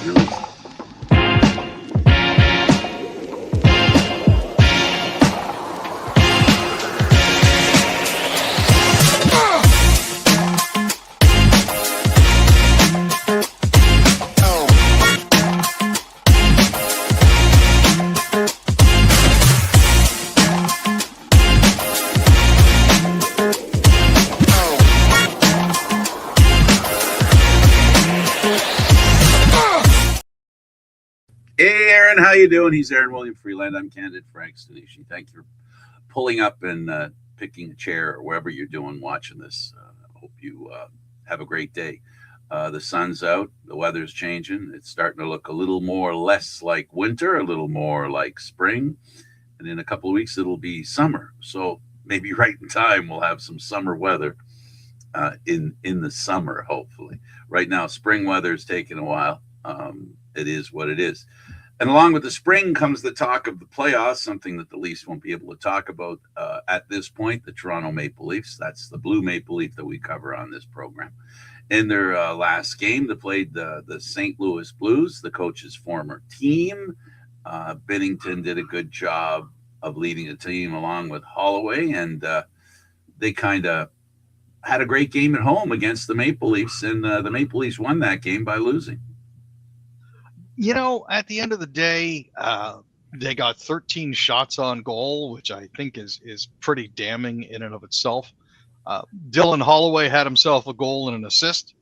Release. Hey, Aaron, how you doing? He's Aaron William Freeland. I'm Candid Frank Stanishi. Thank you for pulling up and picking a chair or wherever you're doing watching this. I hope you have a great day. The sun's out. The weather's changing. It's starting to look a little more less like winter, a little more like spring. And in a couple of weeks, it'll be summer. So maybe right in time, we'll have some summer weather in the summer, hopefully. Right now, spring weather is taking a while. It is what it is. And along with the spring comes the talk of the playoffs, something that the Leafs won't be able to talk about at this point, the Toronto Maple Leafs. That's the Blue Maple Leaf that we cover on this program. In their last game, they played the St. Louis Blues, the coach's former team. Binnington did a good job of leading the team along with Holloway, and they kind of had a great game at home against the Maple Leafs, and the Maple Leafs won that game by losing. You know, at the end of the day, they got 13 shots on goal, which I think is pretty damning in and of itself. Dylan Holloway had himself a goal and an assist.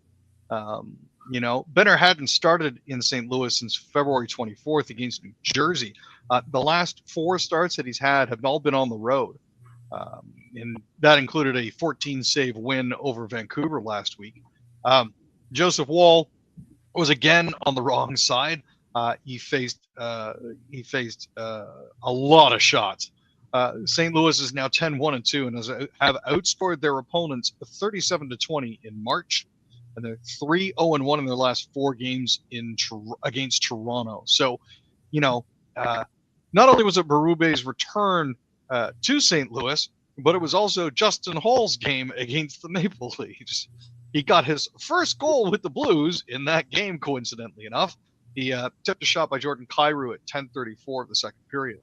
You know, Benner hadn't started in St. Louis since February 24th against New Jersey. The last 4 starts that he's had have all been on the road. And that included a 14-save win over Vancouver last week. Joseph Woll was again on the wrong side. He faced a lot of shots. St. Louis is now 10-1-2 and have outscored their opponents 37-20 in March, and they're 3-0-1 in their last 4 games against Toronto. So, you know, not only was it Berube's return to St. Louis, but it was also Justin Hall's game against the Maple Leafs. He got his first goal with the Blues in that game, coincidentally enough. He tipped a shot by Jordan Kyrou at 10:34 of the second period.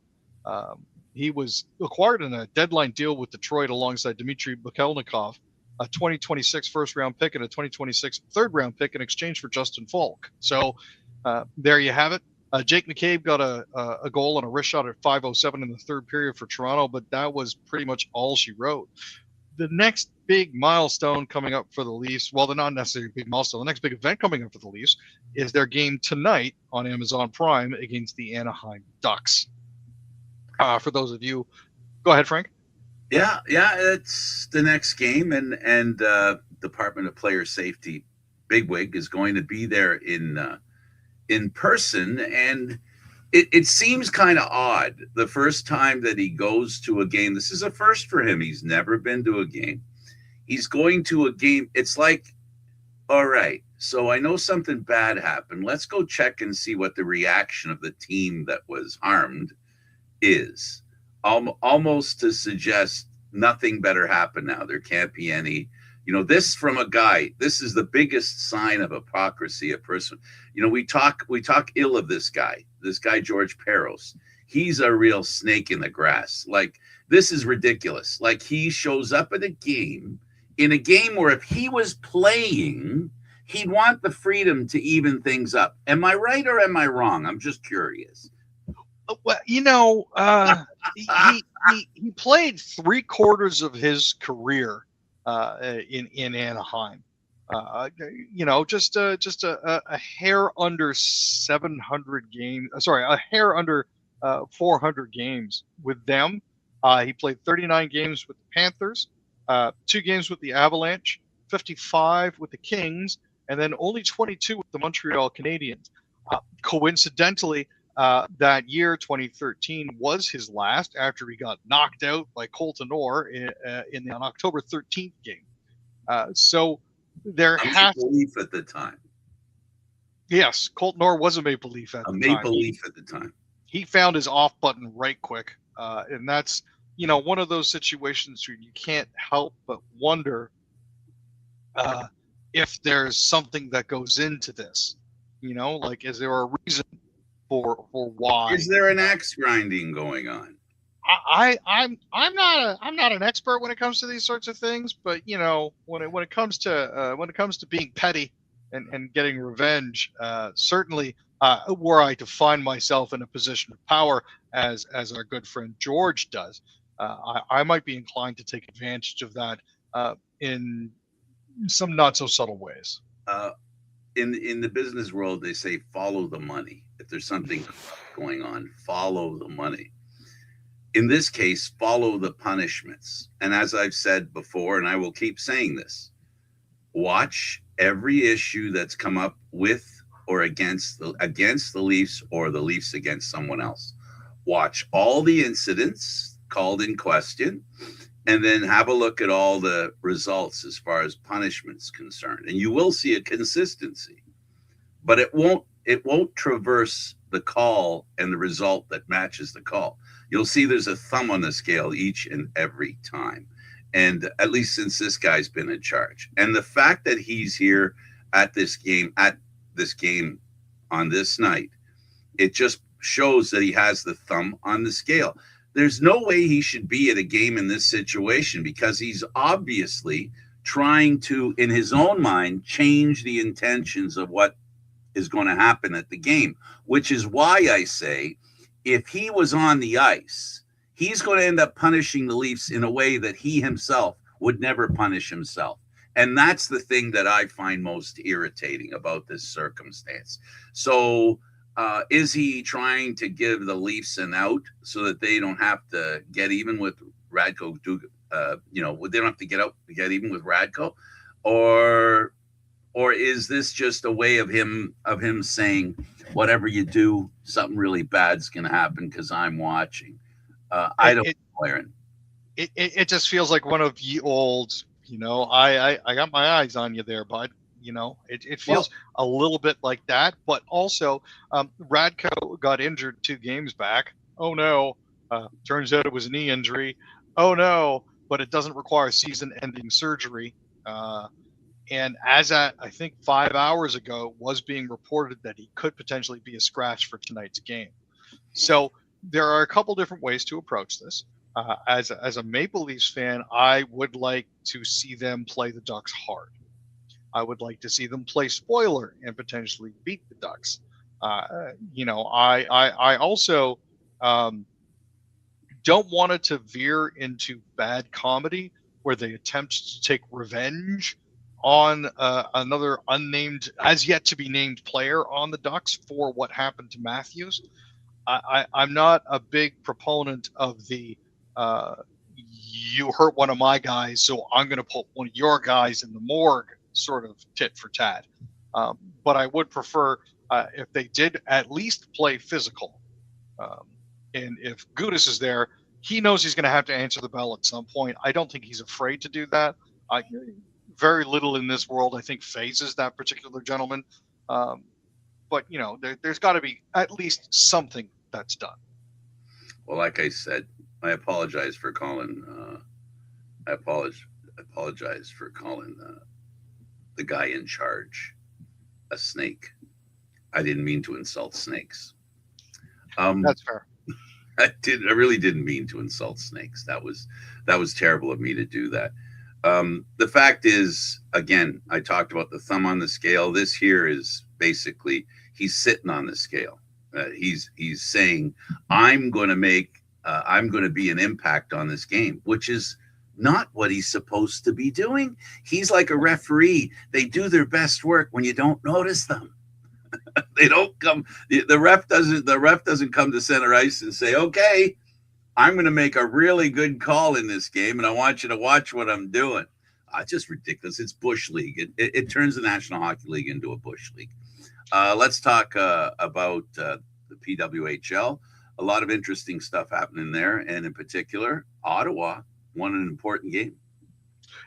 He was acquired in a deadline deal with Detroit alongside Dmitry Bukelnikov, a 2026 first-round pick and a 2026 third-round pick in exchange for Justin Falk. So there you have it. Jake McCabe got a goal and a wrist shot at 5:07 in the third period for Toronto, but that was pretty much all she wrote. The next big milestone coming up for the Leafs, well, they're not necessarily a big milestone. The next big event coming up for the Leafs is their game tonight on Amazon Prime against the Anaheim Ducks. For those of you, go ahead, Frank. Yeah, it's the next game, and Department of Player Safety bigwig is going to be there in person, and it seems kind of odd. The first time that he goes to a game, this is a first for him. He's never been to a game. He's going to a game. It's like, all right, so I know something bad happened. Let's go check and see what the reaction of the team that was harmed is. Almost to suggest nothing better happened now. There can't be any, this from a guy. This is the biggest sign of hypocrisy. A person, we talk ill of this guy George Parros. He's a real snake in the grass. Like, this is ridiculous. Like, he shows up at a game, where if he was playing, he'd want the freedom to even things up. Am I right or am I wrong? I'm just curious. Well, he played 3/4 of his career in Anaheim. Just a hair under 700 games. A hair under 400 games with them. He played 39 games with the Panthers, 2 games with the Avalanche, 55 with the Kings, and then only 22 with the Montreal Canadiens. Coincidentally, that year, 2013, was his last after he got knocked out by Colton Orr in the October 13th game. So there has Maple Leaf at the time. Yes, Colton Orr was a Maple Leaf at the time. A Maple Leaf at the time. He found his off button right quick, and that's one of those situations where you can't help but wonder if there's something that goes into this. Like, is there a reason for why? Is there an axe grinding going on? I'm not an expert when it comes to these sorts of things, but when it comes to being petty and getting revenge, certainly were I to find myself in a position of power, as our good friend George does, I might be inclined to take advantage of that in some not so subtle ways. Uh, in the business world, they say follow the money. If there's something going on, follow the money. In this case, follow the punishments. And as I've said before, and I will keep saying this, watch every issue that's come up with or against the Leafs or the Leafs against someone else. Watch all the incidents called in question, and then have a look at all the results as far as punishments concerned, and you will see a consistency. But it won't traverse the call and the result that matches the call. You'll see there's a thumb on the scale each and every time. And at least since this guy's been in charge. And the fact that he's here at this game on this night, it just shows that he has the thumb on the scale. There's no way he should be at a game in this situation because he's obviously trying to, in his own mind, change the intentions of what is going to happen at the game, which is why I say if he was on the ice, he's going to end up punishing the Leafs in a way that he himself would never punish himself. And that's the thing that I find most irritating about this circumstance. So, is he trying to give the Leafs an out so that they don't have to get even with Radko? They don't have to get even with Radko, or is this just a way of him saying, whatever you do, something really bad's going to happen because I'm watching? I don't know, Aaron. It just feels like one of the old, I got my eyes on you there, bud. It feels a little bit like that, but also Radko got injured 2 games back. Oh no, turns out it was a knee injury. Oh no, but it doesn't require season-ending surgery. And as at, I think 5 hours ago, was being reported that he could potentially be a scratch for tonight's game. So there are a couple different ways to approach this. As a Maple Leafs fan, I would like to see them play the Ducks hard. I would like to see them play spoiler and potentially beat the Ducks. I also don't want it to veer into bad comedy where they attempt to take revenge on another unnamed, as yet to be named player on the Ducks for what happened to Matthews. I'm not a big proponent of the you hurt one of my guys, so I'm going to put one of your guys in the morgue sort of tit for tat. But I would prefer if they did at least play physical. And if Gudas is there, he knows he's going to have to answer the bell at some point. I don't think he's afraid to do that. Very little in this world, I think, phases that particular gentleman. But, there's got to be at least something that's done. Well, like I said, I apologize for calling. I apologize for calling the guy in charge a snake. I didn't mean to insult snakes. That's fair. I really didn't mean to insult snakes. That was terrible of me to do that. The fact is, again, I talked about the thumb on the scale. This here is basically he's sitting on the scale. He's saying, I'm going to be an impact on this game, which is not what he's supposed to be doing. He's like a referee. They do their best work when you don't notice them. They don't come. The ref doesn't come to center ice and say, okay, I'm going to make a really good call in this game, and I want you to watch what I'm doing. It's just ridiculous. It's Bush League. It turns the National Hockey League into a Bush League. Let's talk about the PWHL. A lot of interesting stuff happening there, and in particular, Ottawa won an important game.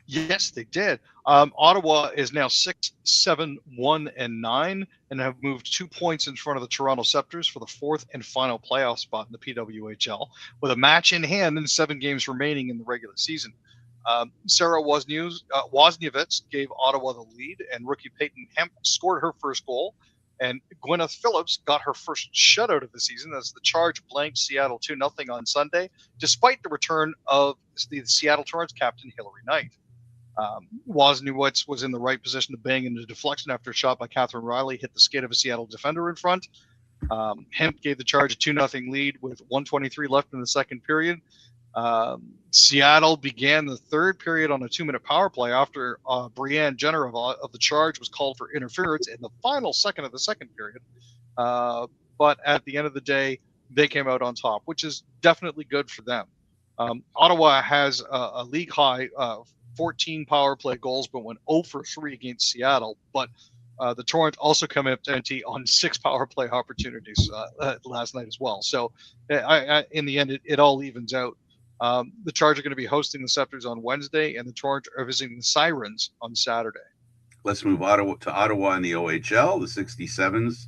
Yes, they did. Ottawa is now 6-7-1-9 and have moved 2 points in front of the Toronto Scepters for the 4th and final playoff spot in the PWHL, with a match in hand and 7 games remaining in the regular season. Sarah Wozniewicz gave Ottawa the lead, and rookie Peyton Hemp scored her first goal. And Gwyneth Phillips got her first shutout of the season as the Charge blanked Seattle 2-0 on Sunday, despite the return of the Seattle Torrents captain Hillary Knight. Wozniewicz was in the right position to bang into deflection after a shot by Catherine Riley hit the skate of a Seattle defender in front. Hemp gave the Charge a 2-0 lead with 1:23 left in the second period. Seattle began the third period on a 2-minute power play after Brianne Jenner of the Charge was called for interference in the final second of the second period. But at the end of the day, they came out on top, which is definitely good for them. Ottawa has a league high 14 power play goals, but went 0 for 3 against Seattle. But the Torrent also come up empty on 6 power play opportunities last night as well. So in the end, it all evens out. The Charge are going to be hosting the Scepters on Wednesday, and the Torrent are visiting the Sirens on Saturday. Let's move to Ottawa in the OHL. The 67s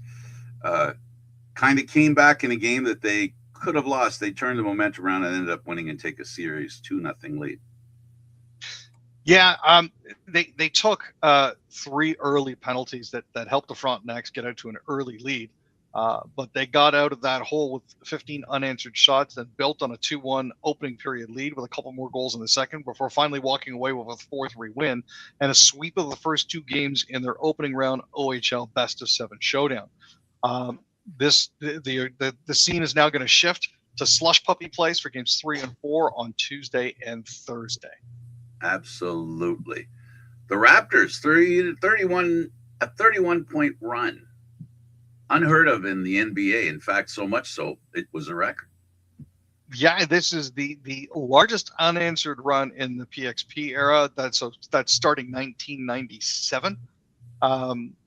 kind of came back in a game that they could have lost. They turned the momentum around and ended up winning and take a series 2-0 lead. Yeah, they took 3 early penalties that helped the Frontenacs get out to an early lead. But they got out of that hole with 15 unanswered shots and built on a 2-1 opening period lead with a couple more goals in the second before finally walking away with a 4-3 win and a sweep of the first 2 games in their opening round OHL best-of-7 showdown. The scene is now going to shift to slush puppy place for games 3 and 4 on Tuesday and Thursday. Absolutely. The Raptors, 31-point run. Unheard of in the NBA. In fact, so much so, it was a record. Yeah, this is the largest unanswered run in the PXP era. That's starting 1997.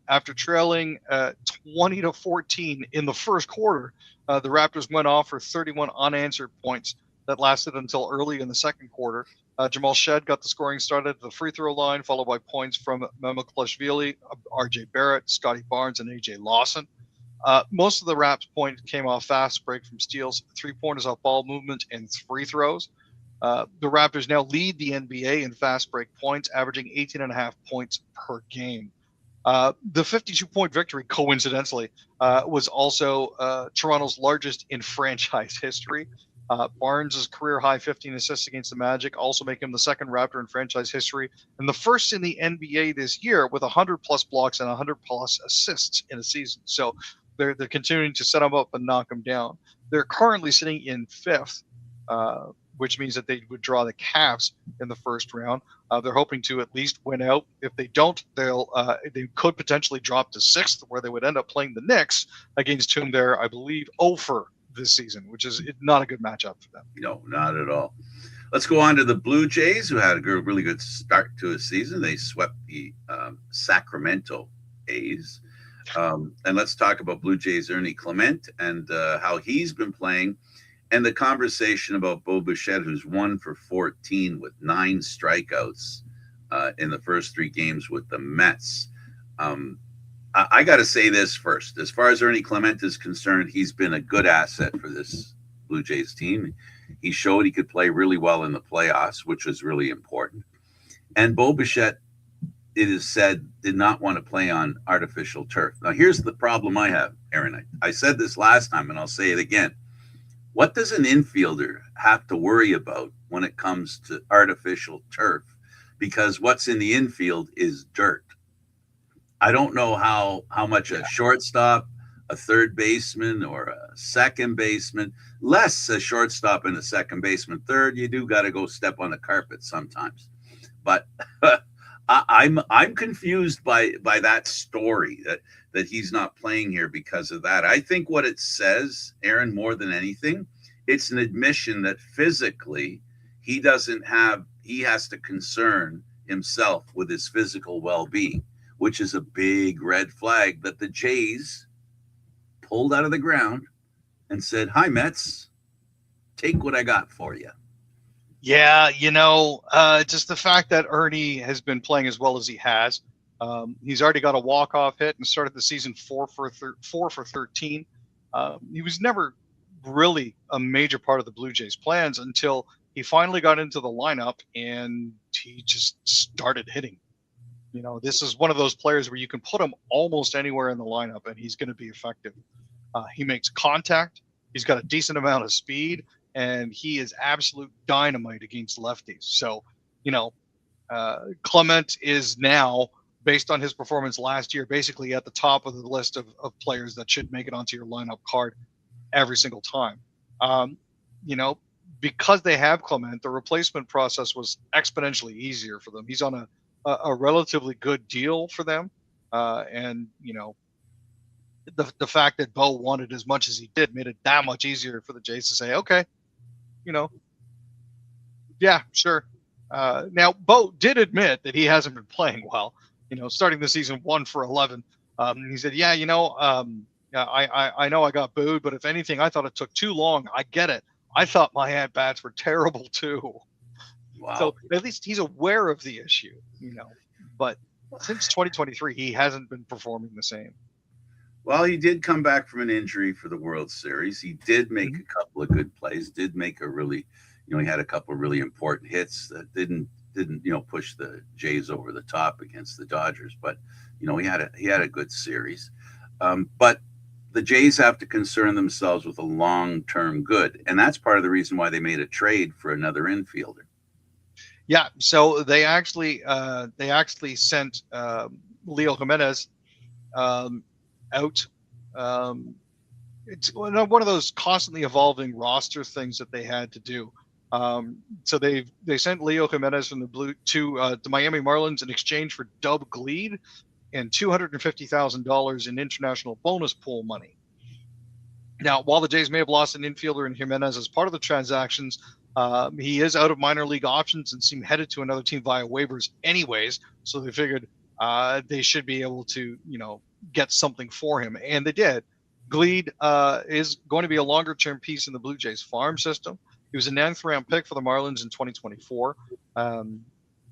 After trailing 20-14 in the first quarter, the Raptors went off for 31 unanswered points that lasted until early in the second quarter. Jamal Shed got the scoring started at the free throw line, followed by points from Memo Klashvili, RJ Barrett, Scotty Barnes, and AJ Lawson. Most of the Raps points came off fast break from steals, 3-pointers off ball movement, and free throws. The Raptors now lead the NBA in fast break points, averaging 18.5 points per game. The 52-point victory, coincidentally, was also Toronto's largest in franchise history. Barnes' career-high 15 assists against the Magic also make him the second Raptor in franchise history and the first in the NBA this year with 100-plus blocks and 100-plus assists in a season. So they're continuing to set them up and knock them down. They're currently sitting in 5th, which means that they would draw the Cavs in the first round. They're hoping to at least win out. If they don't, they could potentially drop to 6th, where they would end up playing the Knicks, against whom they're, I believe, 0 for this season, which is not a good matchup for them. No, not at all. Let's go on to the Blue Jays, who had a really good start to a season. They swept the Sacramento A's. And let's talk about Blue Jays' Ernie Clement and how he's been playing, and the conversation about Bo Bichette, who's 1 for 14 with 9 strikeouts in the first 3 games with the Mets. I got to say this first. As far as Ernie Clement is concerned, he's been a good asset for this Blue Jays team. He showed he could play really well in the playoffs, which was really important. And Bo Bichette, it is said, did not want to play on artificial turf. Now, here's the problem I have, Aaron. I said this last time, and I'll say it again. What does an infielder have to worry about when it comes to artificial turf? Because what's in the infield is dirt. I don't know how much a shortstop, a third baseman, or a second baseman, less a shortstop and a second baseman. Third, you do got to go step on the carpet sometimes. But I'm confused by that story that he's not playing here because of that. I think what it says, Aaron, more than anything, it's an admission that physically he has to concern himself with his physical well-being, which is a big red flag that the Jays pulled out of the ground and said, "Hi, Mets, take what I got for you." Yeah, just the fact that Ernie has been playing as well as he has. He's already got a walk-off hit and started the season 4 for 13. He was never really a major part of the Blue Jays' plans until he finally got into the lineup and he just started hitting. This is one of those players where you can put him almost anywhere in the lineup and he's going to be effective. He makes contact. He's got a decent amount of speed, and he is absolute dynamite against lefties. So, Clement is now, based on his performance last year, basically at the top of the list of players that should make it onto your lineup card every single time. Because they have Clement, the replacement process was exponentially easier for them. He's on a relatively good deal for them. And the fact that Bo wanted as much as he did made it that much easier for the Jays to say, okay, yeah, sure. Now, Bo did admit that he hasn't been playing well, starting the season 1 for 11. He said, yeah, I know I got booed, but if anything, I thought it took too long. I get it. I thought my at-bats were terrible too. Wow. So at least he's aware of the issue, but since 2023, he hasn't been performing the same. Well, he did come back from an injury for the World Series. He did make a couple of good plays, did make a really, he had a couple of really important hits that didn't push the Jays over the top against the Dodgers, but he had a good series. But the Jays have to concern themselves with a long-term good, and that's part of the reason why they made a trade for another infielder. Yeah, so they actually sent Leo Jimenez out. It's one of those constantly evolving roster things that they had to do. So they sent Leo Jimenez from the Blue to the Miami Marlins in exchange for Dub Gleed and $250,000 in international bonus pool money. Now, while the Jays may have lost an infielder in Jimenez as part of the transactions, he is out of minor league options and seemed headed to another team via waivers anyways. So they figured they should be able to, get something for him. And they did. Gleed is going to be a longer-term piece in the Blue Jays farm system. He was a 9th-round pick for the Marlins in 2024.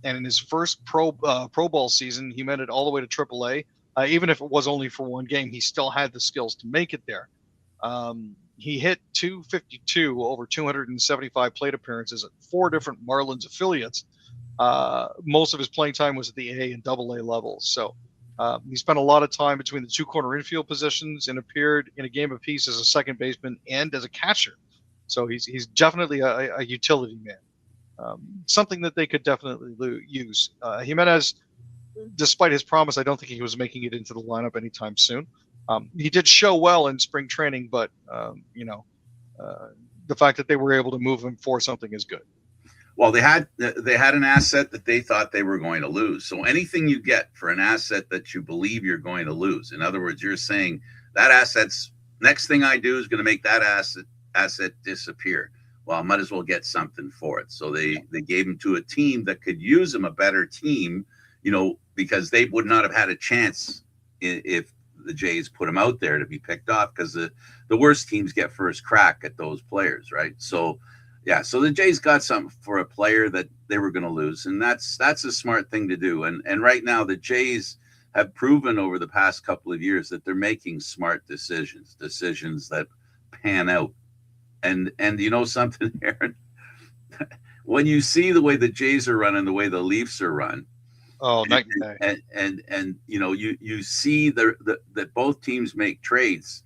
And in his first Pro Bowl season, he made it all the way to AAA. Even if it was only for one game, he still had the skills to make it there. He hit .252 over 275 plate appearances at 4 different Marlins affiliates. Most of his playing time was at the A and AA levels. So he spent a lot of time between the 2 corner infield positions and appeared in a game apiece as a second baseman and as a catcher. So he's definitely a utility man. Something that they could definitely use. Jimenez, despite his promise, I don't think he was making it into the lineup anytime soon. He did show well in spring training, but the fact that they were able to move him for something is good. Well, they had an asset that they thought they were going to lose. So anything you get for an asset that you believe you're going to lose, in other words, you're saying that asset's next thing I do is going to make that asset disappear. Well, I might as well get something for it. So they gave him to a team that could use him, a better team, because they would not have had a chance if the Jays put him out there to be picked off, because the worst teams get first crack at those players, right? So, yeah, so the Jays got something for a player that they were going to lose, and that's a smart thing to do. And right now the Jays have proven over the past couple of years that they're making smart decisions that pan out. And something, Aaron, when you see the way the Jays are run and the way the Leafs are run, night and day. And you see that both teams make trades.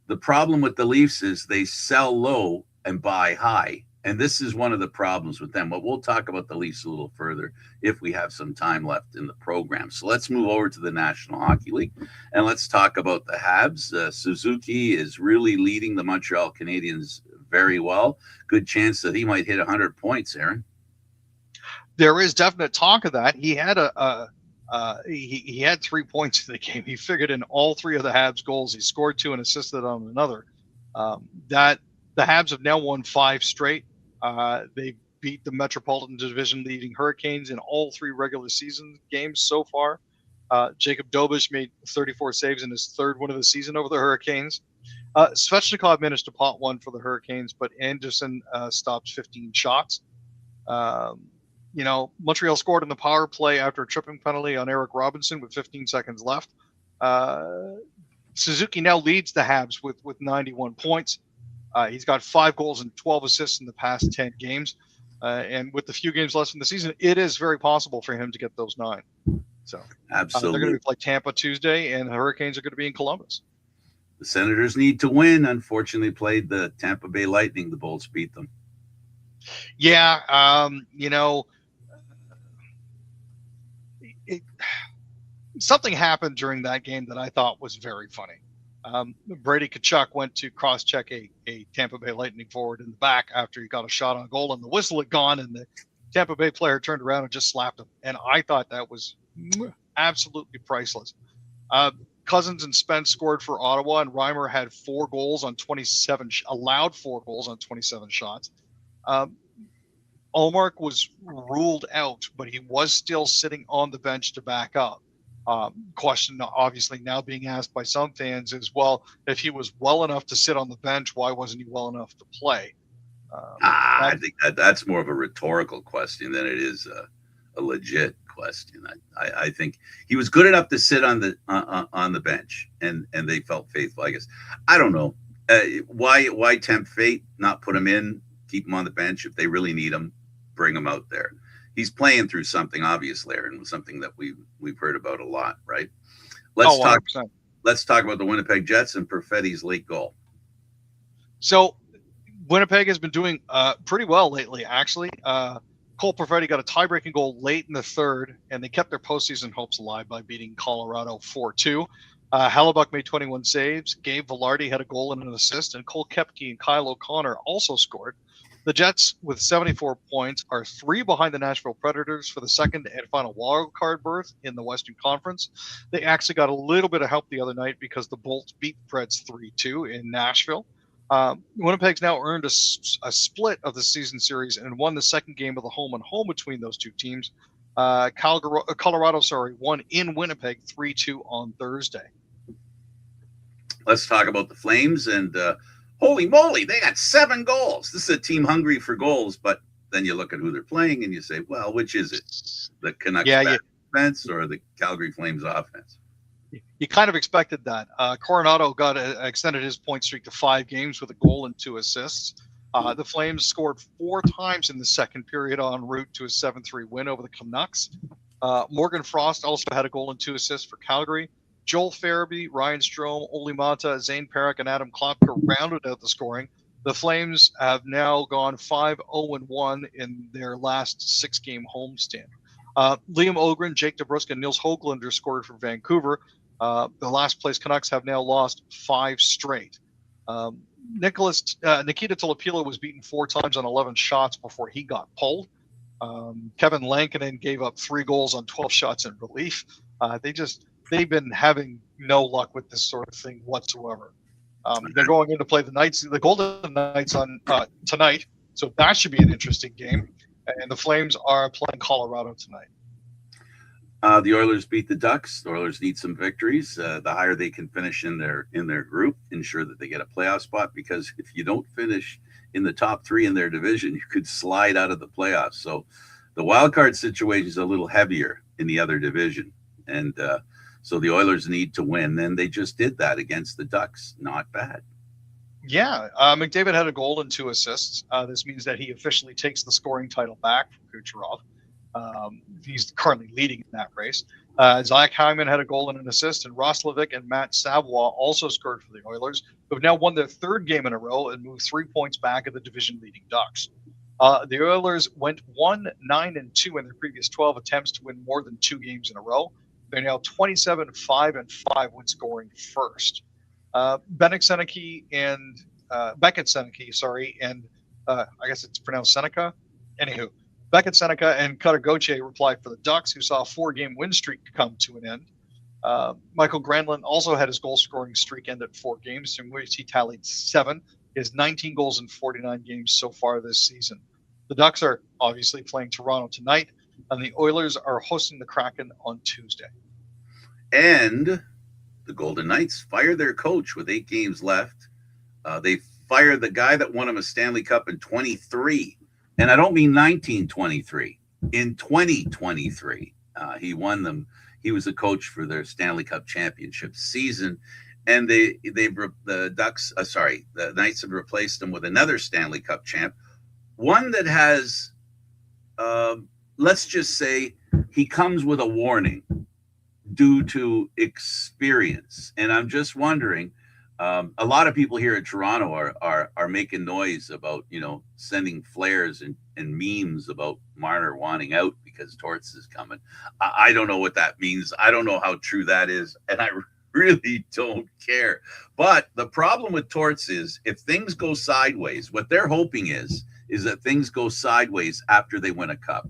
The problem with the Leafs is they sell low and buy high, and this is one of the problems with them. But we'll talk about the Leafs a little further if we have some time left in the program. So let's move over to the National Hockey League, and let's talk about the Habs. Suzuki is really leading the Montreal Canadiens very well. Good chance that he might hit 100 points, Aaron. There is definite talk of that. He had he had 3 points in the game. He figured in all 3 of the Habs goals. He scored 2 and assisted on another. That the Habs have now won 5 straight. They beat the Metropolitan Division leading Hurricanes in all 3 regular season games so far. Jacob Dobish made 34 saves in his 3rd win of the season over the Hurricanes. Svechnikov managed to pot 1 for the Hurricanes, but Anderson stopped 15 shots. Montreal scored in the power play after a tripping penalty on Eric Robinson with 15 seconds left. Suzuki now leads the Habs with 91 points. He's got 5 goals and 12 assists in the past 10 games. And with the few games left in the season, it is very possible for him to get those 9. So they're Absolutely. going to play Tampa Tuesday, and the Hurricanes are going to be in Columbus. The Senators need to win. Unfortunately, played the Tampa Bay Lightning. The Bolts beat them. Yeah, something happened during that game that I thought was very funny. Brady Tkachuk went to cross-check a Tampa Bay Lightning forward in the back after he got a shot on goal, and the whistle had gone, and the Tampa Bay player turned around and just slapped him. And I thought that was absolutely priceless. Cousins and Spence scored for Ottawa, and Reimer had 4 goals on 27, allowed 4 goals on 27 shots. Ullmark was ruled out, but he was still sitting on the bench to back up. Question obviously now being asked by some fans is, well, if he was well enough to sit on the bench, why wasn't he well enough to play? I think that's more of a rhetorical question than it is a legit question. I think he was good enough to sit on the bench, and they felt faithful, I guess. I don't know. Why tempt fate, not put him in, keep him on the bench? If they really need him, bring him out there. He's playing through something, obviously, Aaron, something that we've heard about a lot, right? Let's talk about the Winnipeg Jets and Perfetti's late goal. So Winnipeg has been doing pretty well lately, actually. Cole Perfetti got a tie-breaking goal late in the third, and they kept their postseason hopes alive by beating Colorado 4-2. Hellebuck made 21 saves. Gabe Velarde had a goal and an assist, and Cole Koepke and Kyle O'Connor also scored. The Jets, with 74 points, are 3 behind the Nashville Predators for the second and final wild card berth in the Western Conference. They actually got a little bit of help the other night because the Bolts beat the Preds 3-2 in Nashville. Winnipeg's now earned a split of the season series and won the second game of the home-and-home between those two teams. Colorado won in Winnipeg 3-2 on Thursday. Let's talk about the Flames, and holy moly, they got 7 goals. This is a team hungry for goals, but then you look at who they're playing and you say, well, which is it? The Canucks offense or the Calgary Flames offense? You kind of expected that. Coronado extended his point streak to 5 games with a goal and 2 assists. The Flames scored 4 times in the second period en route to a 7-3 win over the Canucks. Morgan Frost also had a goal and 2 assists for Calgary. Joel Farabee, Ryan Strome, Oli Mata, Zane Parik, and Adam Klopka rounded out the scoring. The Flames have now gone 5-0-1 in their last 6-game homestand. Liam Ogren, Jake DeBrusk, and Nils Höglander scored for Vancouver. The last place Canucks have now lost 5 straight. Nikita Tulipila was beaten 4 times on 11 shots before he got pulled. Kevin Lankinen gave up 3 goals on 12 shots in relief. They've been having no luck with this sort of thing whatsoever. They're going in to play the Golden Knights on tonight, so that should be an interesting game. And the Flames are playing Colorado tonight. The Oilers beat the Ducks. The Oilers need some victories. The higher they can finish in their group, ensure that they get a playoff spot, because if you don't finish in the top 3 in their division, you could slide out of the playoffs. So the wild card situation is a little heavier in the other division. And so the Oilers need to win. And they just did that against the Ducks. Not bad. Yeah. McDavid had a goal and 2 assists. This means that he officially takes the scoring title back from Kucherov. He's currently leading in that race. Zach Hyman had a goal and an assist, and Roslovic and Matt Savoie also scored for the Oilers, who have now won their 3rd game in a row and moved 3 points back of the division-leading Ducks. The Oilers went 1-9-2 in their previous 12 attempts to win more than 2 games in a row. They're now 27-5-5 when scoring first. Beckett Seneke, and I guess it's pronounced Seneca. Anywho, Beckett Seneca and Cutter Gauthier replied for the Ducks, who saw a 4-game win streak come to an end. Michael Granlund also had his goal-scoring streak end at 4 games, in which he tallied 7. He has 19 goals in 49 games so far this season. The Ducks are obviously playing Toronto tonight, and the Oilers are hosting the Kraken on Tuesday. And the Golden Knights fire their coach with 8 games left. They fired the guy that won them a Stanley Cup in 23. And I don't mean 1923. In 2023, he won them. He was the coach for their Stanley Cup championship season. And the Knights have replaced him with another Stanley Cup champ, one that has let's just say he comes with a warning due to experience. And I'm just wondering, a lot of people here in Toronto are making noise about, sending flares and memes about Marner wanting out because Torts is coming. I don't know what that means. I don't know how true that is, and I really don't care. But the problem with Torts is if things go sideways, what they're hoping is that things go sideways after they win a cup.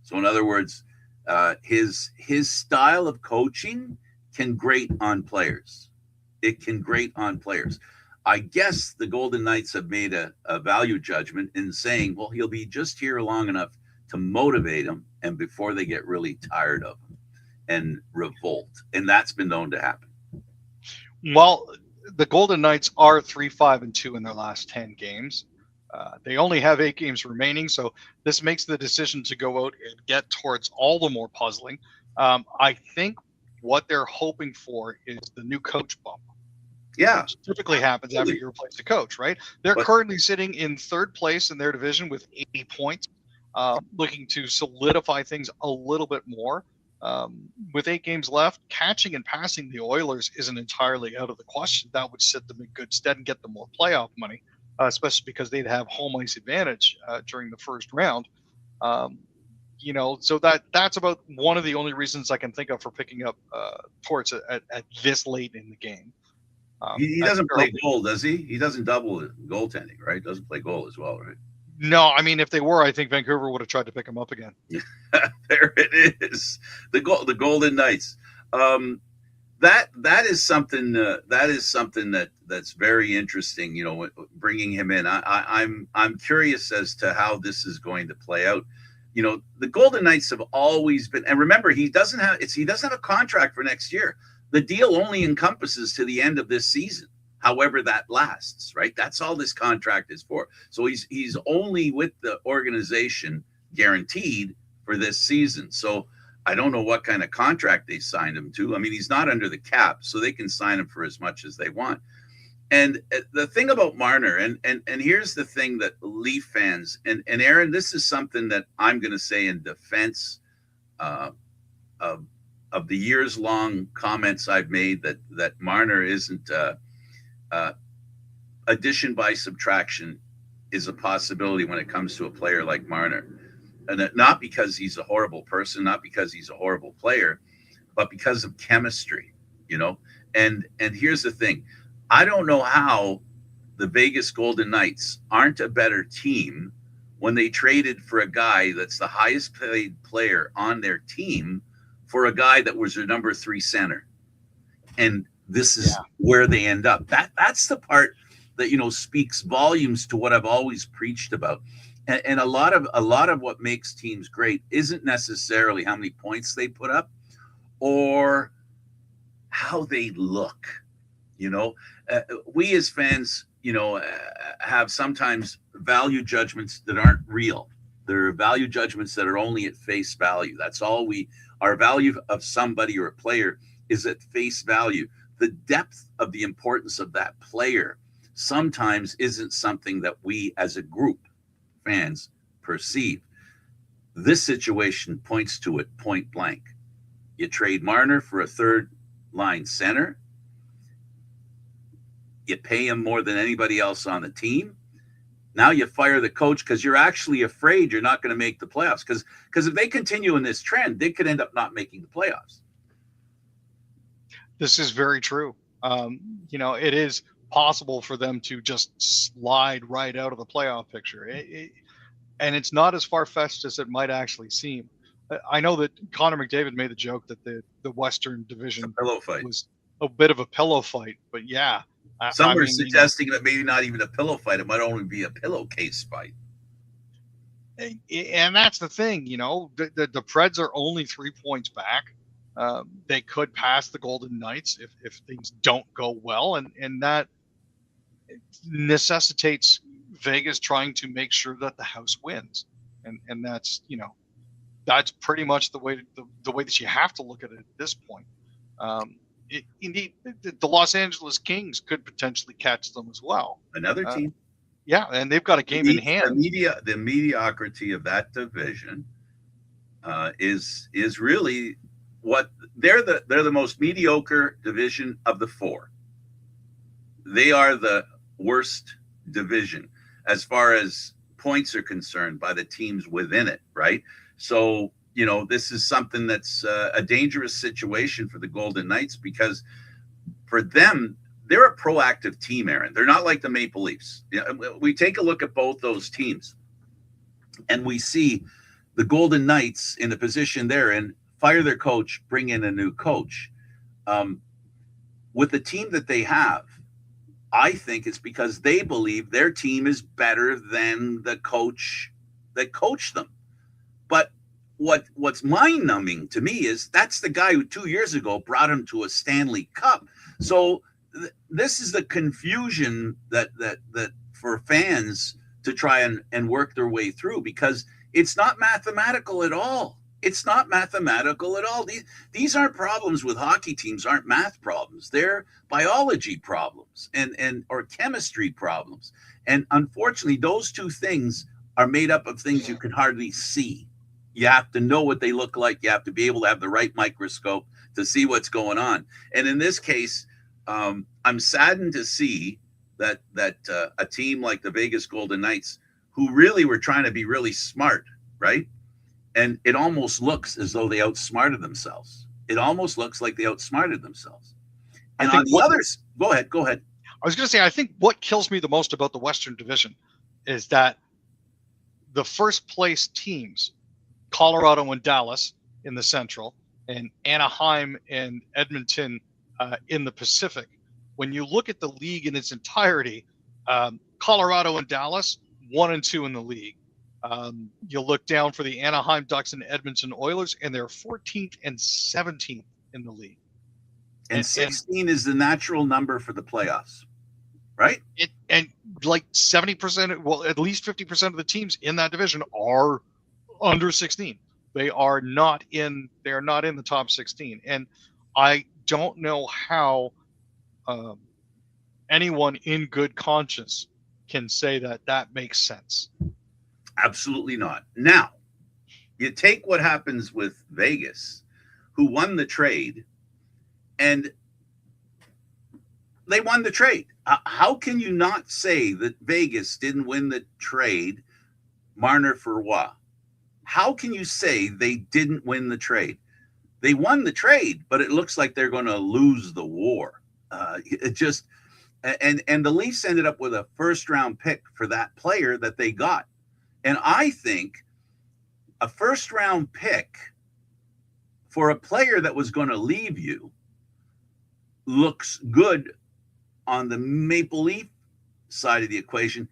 So in other words, his style of coaching can grate on players. It can grate on players. I guess the Golden Knights have made a value judgment in saying, well, he'll be just here long enough to motivate them, and before they get really tired of him and revolt. And that's been known to happen. Well, the Golden Knights are 3-5-2 in their last 10 games. They only have 8 games remaining, so this makes the decision to go out and get Torts all the more puzzling. I think what they're hoping for is the new coach bump. Yeah. Which typically happens after you replace the coach, right? They're currently sitting in 3rd place in their division with 80 points, looking to solidify things a little bit more. With 8 games left, catching and passing the Oilers isn't entirely out of the question. That would set them in good stead and get them more playoff money, especially because they'd have home ice advantage during the first round. So that's about one of the only reasons I can think of for picking up Torts at this late in the game. He doesn't play goal, does he? He doesn't double goaltending, right? Doesn't play goal as well, right? No, I mean, if they were, I think Vancouver would have tried to pick him up again. There it is. The Golden Knights. That is something. That is something that's very interesting. Bringing him in. I'm curious as to how this is going to play out. The Golden Knights have always been, and remember, he doesn't have a contract for next year. The deal only encompasses to the end of this season, however that lasts, right? That's all this contract is for. So he's only with the organization guaranteed for this season. So I don't know what kind of contract they signed him to. I mean, he's not under the cap, so they can sign him for as much as they want. And the thing about Marner, and here's the thing that Leaf fans, and Aaron, this is something that I'm going to say in defense of the years-long comments I've made that Marner isn't addition by subtraction is a possibility when it comes to a player like Marner. And not because he's a horrible person, not because he's a horrible player, but because of chemistry, And here's the thing. I don't know how the Vegas Golden Knights aren't a better team when they traded for a guy that's the highest paid player on their team for a guy that was their number 3 center. And this is where they end up. That's the part that, speaks volumes to what I've always preached about. And a lot of what makes teams great isn't necessarily how many points they put up or how they look. We as fans, have sometimes value judgments that aren't real. They're value judgments that are only at face value. That's all our value of somebody or a player is at face value. The depth of the importance of that player sometimes isn't something that we as a group, fans, perceive. This situation points to it point blank. You trade Marner for a 3rd line center. You pay him more than anybody else on the team. Now you fire the coach because you're actually afraid you're not going to make the playoffs. Because if they continue in this trend, they could end up not making the playoffs. This is very true. It is possible for them to just slide right out of the playoff picture. And it's not as far-fetched as it might actually seem. I know that Connor McDavid made the joke that the Western Division was a bit of a pillow fight, but yeah. Some are suggesting that maybe not even a pillow fight. It might only be a pillowcase fight. And that's the thing, the Preds are only 3 points back. They could pass the Golden Knights if things don't go well. And that necessitates Vegas trying to make sure that the house wins. And that's, that's pretty much the way that you have to look at it at this point. Indeed, the Los Angeles Kings could potentially catch them as well. Another team. Yeah, and they've got a game in hand. The mediocrity of that division is really what they're the most mediocre division of the four. They are the worst division as far as points are concerned by the teams within it, right? So, this is something that's a dangerous situation for the Golden Knights, because for them, they're a proactive team, Aaron. They're not like the Maple Leafs. We take a look at both those teams, and we see the Golden Knights in the position they're in, fire their coach, bring in a new coach. With the team that they have, I think it's because they believe their team is better than the coach that coached them. But what's mind-numbing to me is that's the guy who 2 years ago brought him to a Stanley Cup. So this is the confusion that for fans to try and work their way through, because it's not mathematical at all. It's not mathematical at all. These aren't problems with hockey teams, aren't math problems. They're biology problems or chemistry problems. And unfortunately, those two things are made up of things you can hardly see. You have to know what they look like. You have to be able to have the right microscope to see what's going on. And in this case, I'm saddened to see that a team like the Vegas Golden Knights, who really were trying to be really smart, right? And it almost looks as though they outsmarted themselves. It almost looks like they outsmarted themselves. And on the others, go ahead. I was going to say, I think what kills me the most about the Western Division is that the first place teams, Colorado and Dallas in the Central, and Anaheim and Edmonton in the Pacific, when you look at the league in its entirety, Colorado and Dallas, 1 and 2 in the league. You look down for the Anaheim Ducks and Edmonton Oilers, and they're 14th and 17th in the league. And 16 is the natural number for the playoffs, right? And like 70%, well, at least 50% of the teams in that division are under 16. They are not in the top 16. And I don't know how anyone in good conscience can say that makes sense. Absolutely not. Now, you take what happens with Vegas, who won the trade, and they won the trade. How can you not say that Vegas didn't win the trade, Marner for Roy? How can you say they didn't win the trade? They won the trade, but it looks like they're going to lose the war. And the Leafs ended up with a first-round pick for that player that they got. And I think a first-round pick for a player that was going to leave you looks good on the Maple Leaf side of the equation,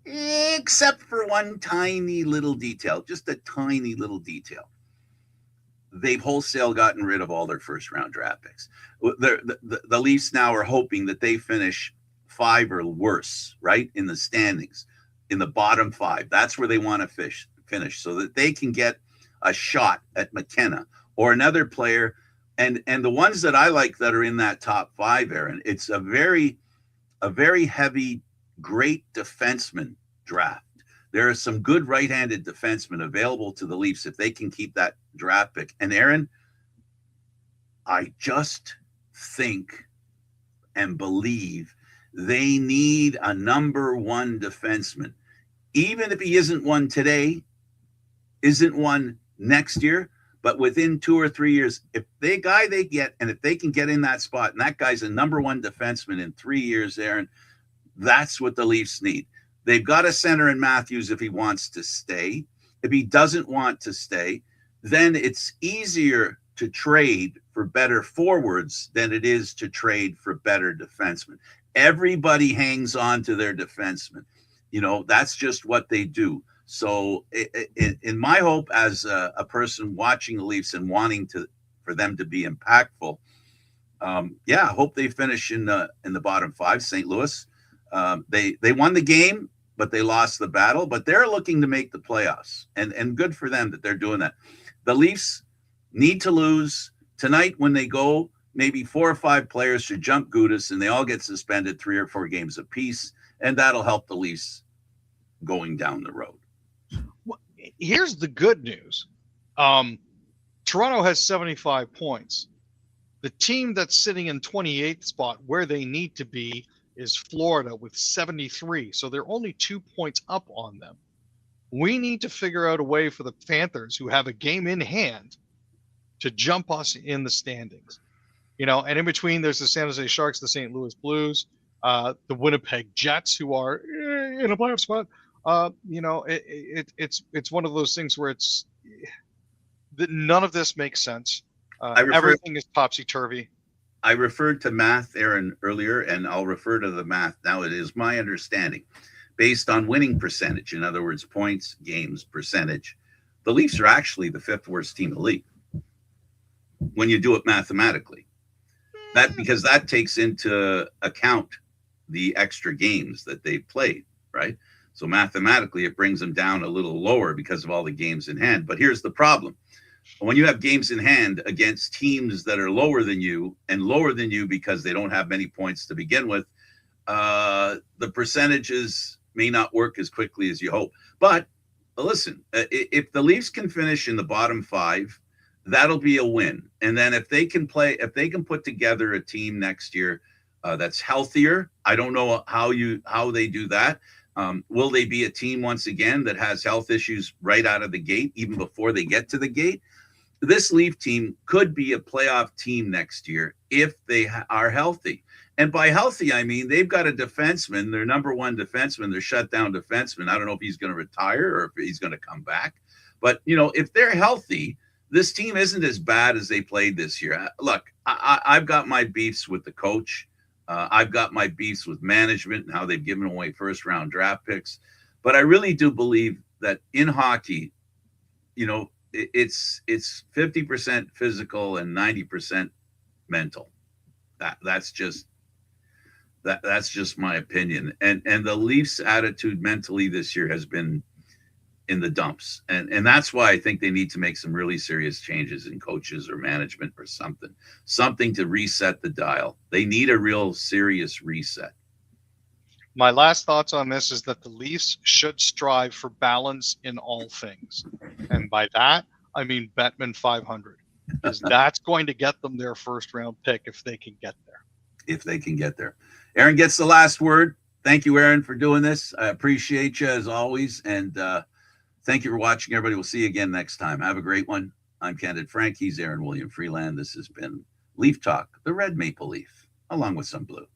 except for one tiny little detail, just a tiny little detail. They've wholesale gotten rid of all their first-round draft picks. The Leafs now are hoping that they finish 5 or worse, right, in the standings, in the bottom 5. That's where they want to finish so that they can get a shot at McKenna or another player. And the ones that I like that are in that top 5, Aaron, it's a very heavy, great defenseman draft. There are some good right-handed defensemen available to the Leafs if they can keep that draft pick. And Aaron, I just think and believe they need a number 1 defenseman. Even if he isn't one today, isn't one next year, but within 2 or 3 years, if they get, and if they can get in that spot, and that guy's a number 1 defenseman in 3 years, Aaron, that's what the Leafs need. They've got a center in Matthews if he wants to stay. If he doesn't want to stay, then it's easier to trade for better forwards than it is to trade for better defensemen. Everybody hangs on to their defensemen. That's just what they do. So in my hope as a person watching the Leafs and wanting for them to be impactful, I hope they finish in the bottom 5. St. Louis, they won the game, but they lost the battle. But they're looking to make the playoffs, and good for them that they're doing that. The Leafs need to lose tonight. When they go, maybe 4 or 5 players should jump Gudas, and they all get suspended 3 or 4 games apiece, and that'll help the Leafs going down the road. Well, here's the good news. Toronto has 75 points. The team that's sitting in 28th spot where they need to be is Florida with 73. So they're only 2 points up on them. We need to figure out a way for the Panthers, who have a game in hand, to jump us in the standings. And in between, there's the San Jose Sharks, the St. Louis Blues, the Winnipeg Jets, who are in a playoff spot. It's one of those things where it's that none of this makes sense. Everything is topsy-turvy. I referred to math, Aaron, earlier, and I'll refer to the math now. It is my understanding, based on winning percentage, in other words, points, games, percentage, the Leafs are actually the 5th worst team in the league when you do it mathematically. Because that takes into account the extra games that they've played, right? So mathematically, it brings them down a little lower because of all the games in hand. But here's the problem. When you have games in hand against teams that are lower than you because they don't have many points to begin with, the percentages may not work as quickly as you hope. But listen, if the Leafs can finish in the bottom 5, that'll be a win. And then if they can put together a team next year that's healthier, I don't know how they do that. Will they be a team once again that has health issues right out of the gate, even before they get to the gate? This Leaf team could be a playoff team next year if they are healthy. And by healthy, I mean they've got a defenseman, their number one defenseman, their shutdown defenseman. I don't know if he's going to retire or if he's going to come back. But, if they're healthy, this team isn't as bad as they played this year. Look, I've got my beefs with the coach. I've got my beefs with management and how they've given away first-round draft picks. But I really do believe that in hockey, it's 50% physical and 90% mental. That's just my opinion. And the Leafs' attitude mentally this year has been in the dumps. And that's why I think they need to make some really serious changes in coaches or management or something to reset the dial. They need a real serious reset. My last thoughts on this is that the Leafs should strive for balance in all things. And by that, I mean Bettman 500, because that's going to get them their first-round pick if they can get there. Aaron gets the last word. Thank you, Aaron, for doing this. I appreciate you as always. And thank you for watching, everybody. We'll see you again next time. Have a great one. I'm Candid Frank. He's Aaron William Freeland. This has been Leaf Talk, the Red Maple Leaf, along with some blue.